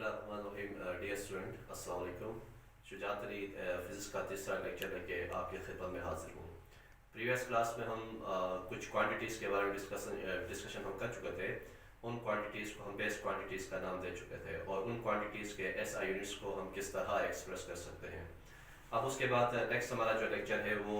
Dear student अस्सलाम वालेकुम। Shujaat Ali physics का तीसरा लेक्चर लेके आपकी खिदमत में हाजिर हूँ। प्रीवियस क्लास में हम कुछ क्वांटिटीज़ के बारे में डिस्कशन हम कर चुके थे। उन क्वांटिटीज़ को हम बेस क्वांटिटीज़ का नाम दे चुके थे और उन क्वांटिटीज़ के एसआई यूनिट्स को हम किस तरह एक्सप्रेस कर सकते हैं। अब उसके बाद नेक्स्ट हमारा जो लेक्चर है वो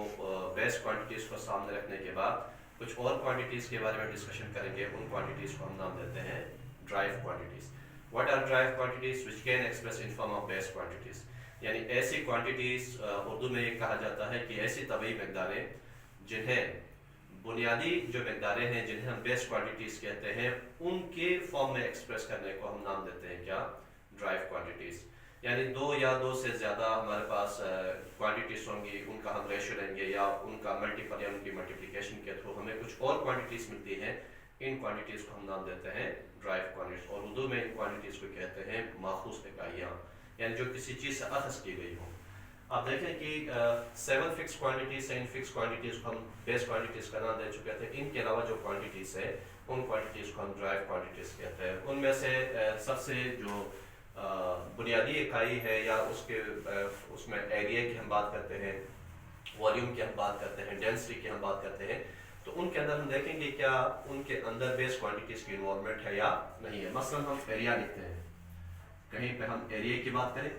बेस क्वांटिटीज़ को सामने रखने के बाद कुछ और क्वांटिटीज़ के बारे में डिस्कशन करेंगे। उन क्वांटिटीज़ को हम नाम देते हैं drive quantities. What are drive quantities which can express in form of base quantities? यानी ऐसी क्वांटिटीज़ उर्दू में ये कहा जाता है कि ऐसी तबई मकदारें जिन्हें बुनियादी जो मकदारें हैं जिन्हें हम बेस क्वांटिटीज़ कहते हैं उनके फॉर्म में एक्सप्रेस करने को हम नाम देते हैं क्या? Drive quantities. यानी दो या दो से ज़्यादा हमारे पास क्वांटिटीज़ होंगी, उनका हम रेशियो लेंगे या उनका मल्टीपल या उनकी मल्टीप्लिकेशन के थ्रू हमें कुछ और क्वांटिटीज़ मिलती हैं। इन क्वांटिटीज़ को हम नाम देते हैं ड्राइव क्वांटिटीज़ और उर्दू में इन क्वांटिटीज़ को कहते हैं माखूस इकाइयाँ, यानी जो किसी चीज़ से अखज़ की गई हो। आप देखें कि 7 फिक्स क्वांटिटीज़ से इन फिक्स क्वांटिटीज़ को हम बेस क्वांटिटीज़ का नाम दे चुके थे। इनके अलावा जो क्वांटिटीज़ है उन क्वांटिटीज़ को हम ड्राइव क्वांटिटीज़ कहते हैं। उनमें से सबसे जो बुनियादी इकाई है या उसमें एरिया की हम बात करते हैं, वॉल्यूम की हम बात करते हैं, डेंसिटी की हम बात करते हैं, तो उनके अंदर हम देखेंगे क्या उनके अंदर बेस क्वांटिटीज़ की इन्वॉल्वमेंट है या नहीं है। मसलन हम एरिया लिखते हैं, कहीं पे हम एरिया की बात करें।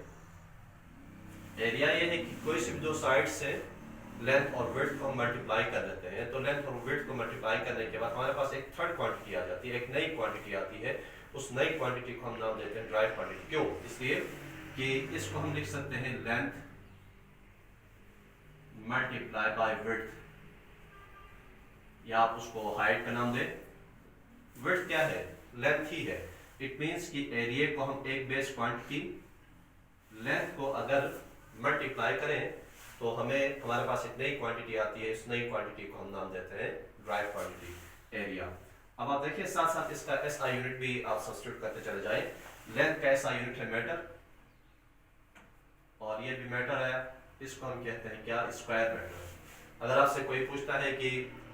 एरिया ये है कि कोई सी भी दो साइड से लेंथ और विड्थ को हम मल्टीप्लाई कर देते हैं, तो लेंथ और विड्थ को मल्टीप्लाई करने के बाद हमारे पास एक थर्ड क्वांटिटी आ जाती है, एक नई क्वांटिटी आती है। उस नई क्वांटिटी को हम नाम देते हैं ड्राइव क्वांटिटी। क्यों? इसलिए कि इसको हम लिख सकते हैं लेंथ मल्टीप्लाई बाय विड्थ, या आप उसको हाइट का नाम दें। विड्थ क्या है? लेंथ ही है। इट मींस कि एरिया को हम एक बेस क्वांटिटी लेंथ को अगर मल्टीप्लाई करें तो हमें हमारे पास एक नई क्वांटिटी आती है। इस नई क्वांटिटी को हम नाम देते हैं ड्राइव क्वांटिटी, एरिया। अब आप देखिए साथ साथ इसका एसआई यूनिट भी आप सब्स्टिट्यूट करते चले जाएं। लेंथ का एसआई यूनिट है मीटर और ये भी मीटर है, इसको हम कहते हैं क्या? Square metre. अगर आपसे कोई पूछता है कि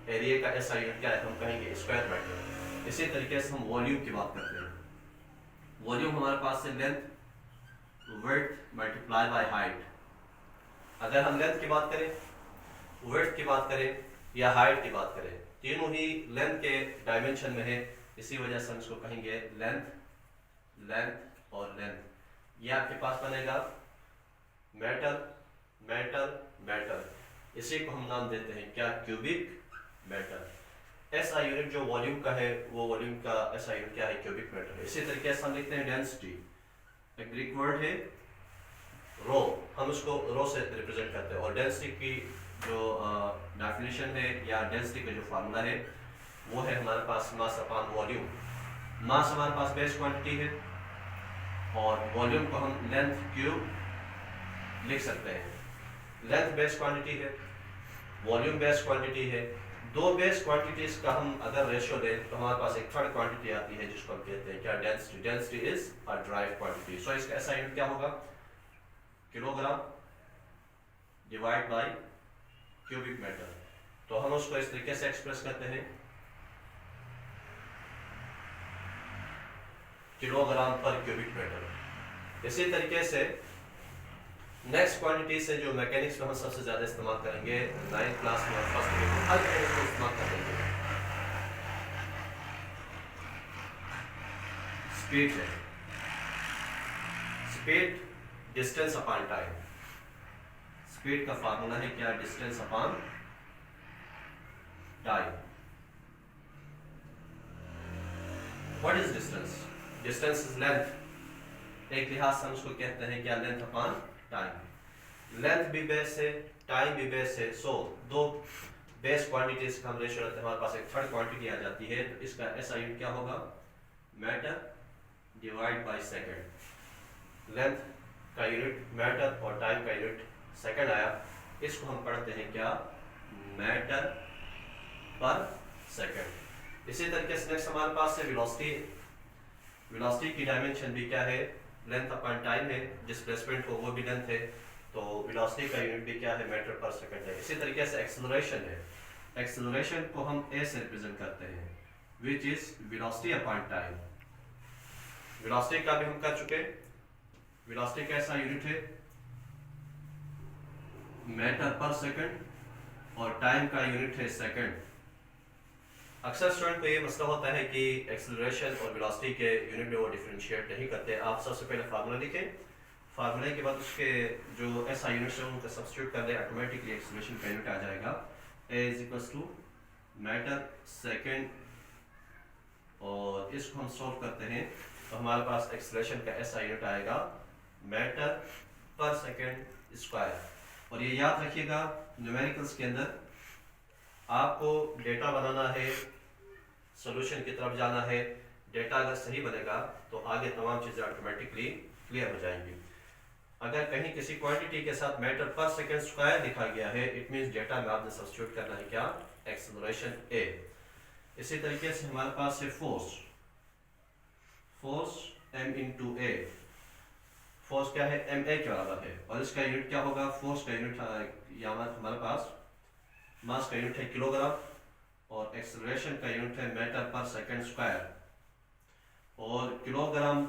एरिया का एसआई यूनिट क्या है, हम कहेंगे स्क्वायर मीटर। इसी तरीके से हम वॉल्यूम की बात करते हैं। वॉल्यूम हमारे पास है length width multiply by height. अगर हम लेंथ की बात करें, विड्थ की बात करें या हाइट की बात करें, तीनों ही लेंथ के डायमेंशन में है। इसी वजह से हम इसको कहेंगे लेंथ, लेंथ और लेंथ। ये आपके पास बनेगा मीटर, मीटर, मीटर। इसी को हम नाम देते हैं क्या? Cubic metre. एसआई यूनिट जो वॉल्यूम का है वो वॉल्यूम का एसआई यूनिट क्या है? Cubic metre. इसी तरीके से हम लिखते हैं डेंसिटी। एक ग्रीक वर्ड है रो, हम उसको रो से रिप्रेजेंट करते हैं और डेंसिटी की जो डेफिनेशन है या डेंसिटी का जो फार्मूला है वो है हमारे पास मास अपॉन वॉल्यूम। मास हमारे पास बेस क्वांटिटी है और वॉल्यूम को हम लेंथ क्यूब लिख सकते हैं। लेंथ बेस क्वांटिटी है, वॉल्यूम बेस क्वांटिटी है। दो बेस क्वांटिटीज का हम अगर रेशियो लें तो हमारे पास एक थर्ड क्वांटिटी आती है जिसको हम कहते हैं क्या? Density. Density is a derived quantity. So इसका एसआई यूनिट क्या होगा? Kilogram divide by cubic metre. तो हम उसको इस तरीके से एक्सप्रेस करते हैं किलोग्राम पर क्यूबिक मीटर। इसी तरीके से नेक्स्ट क्वांटिटी से जो मैकेनिक्स में हम सबसे ज्यादा इस्तेमाल करेंगे 9th क्लास में फर्स्ट में हर यूनिट को इस्तेमाल करेंगे, स्पीड है। Speed distance upon time. Speed का फार्मूला है क्या? Distance upon time. What is distance? Distance is length. एक लिहाज से हम उसको कहते हैं क्या? Length upon time. लेंथ भी बेस है, टाइम भी बेस है। सो दो बेस क्वांटिटीज का हम रेशियो रखते हैं, हमारे पास एक थर्ड क्वांटिटी आ जाती है। तो इसका एसआई यूनिट क्या होगा? Metre divide by second. Length का यूनिट मीटर और टाइम का यूनिट सेकंड आया। इसको हम पढ़ते हैं क्या? मीटर पर सेकंड। इसी तरीके से नेक्स्ट हमारे पास है वेलोसिटी। वेलोसिटी की डायमेंशन भी क्या है? लेंथ अपॉन टाइम है। डिस्प्लेसमेंट हो वो भी लेंथ है, तो वेलोसिटी का यूनिट भी क्या है? मीटर पर सेकंड है। इसी तरीके से एक्सेलरेशन है। एक्सेलरेशन को हम ए से रिप्रेजेंट करते हैं which is velocity upon time. Velocity का भी हम कर चुके। वेलोसिटी कैसा यूनिट है, मीटर पर सेकंड, और टाइम का यूनिट है सेकंड। अक्सर स्टूडेंट को ये मसला होता है कि एक्सेलरेशन और वेलोसिटी के यूनिट में वो डिफरेंशिएट नहीं करते। आप सबसे पहले फार्मूला लिखें, फार्मूले के बाद उसके जो ऐसा यूनिट है उनका सब्स्टिट्यूट कर दें, ऑटोमेटिकली एक्सेलरेशन का यूनिट आ जाएगा। A is equals to metre second, और इसको हम सॉल्व करते हैं तो हमारे पास एक्सेलरेशन का ऐसा यूनिट आएगा मीटर पर सेकंड स्क्वायर। और ये याद रखिएगा, न्यूमेरिकल्स के अंदर आपको डेटा बनाना है, सॉल्यूशन की तरफ जाना है। डेटा अगर सही बनेगा तो आगे तमाम चीज़ें ऑटोमेटिकली क्लियर हो जाएंगी। अगर कहीं किसी क्वांटिटी के साथ मीटर पर सेकंड स्क्वायर लिखा गया है, इट मींस डेटा में आपने सब्स्टिट्यूट करना है क्या, एक्सेलरेशन ए। इसी तरीके से हमारे पास है फोर्स, फोर्स m इंटू ए। फोर्स क्या है, एम ए के बराबर है, और इसका यूनिट क्या होगा, फोर्स का यूनिट यहाँ हमारे पास मास का यूनिट है किलोग्राम, और एक्सेलरेशन का यूनिट है मीटर पर सेकंड स्क्वायर, और किलोग्राम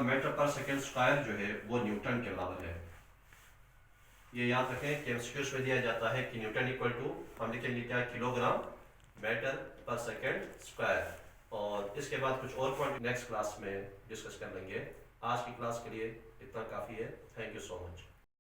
मीटर पर सेकंड स्क्वायर जो है वो न्यूटन के बराबर है। ये याद रखें कि एमसीक्यूज में दिया जाता है कि न्यूटन इक्वल टू हम लिखेंगे क्या, किलोग्राम मीटर पर सेकंड स्क्वायर। और इसके बाद कुछ और पॉइंट नेक्स्ट क्लास में डिस्कस कर लेंगे। आज की क्लास के लिए इतना काफ़ी है। Thank you so much.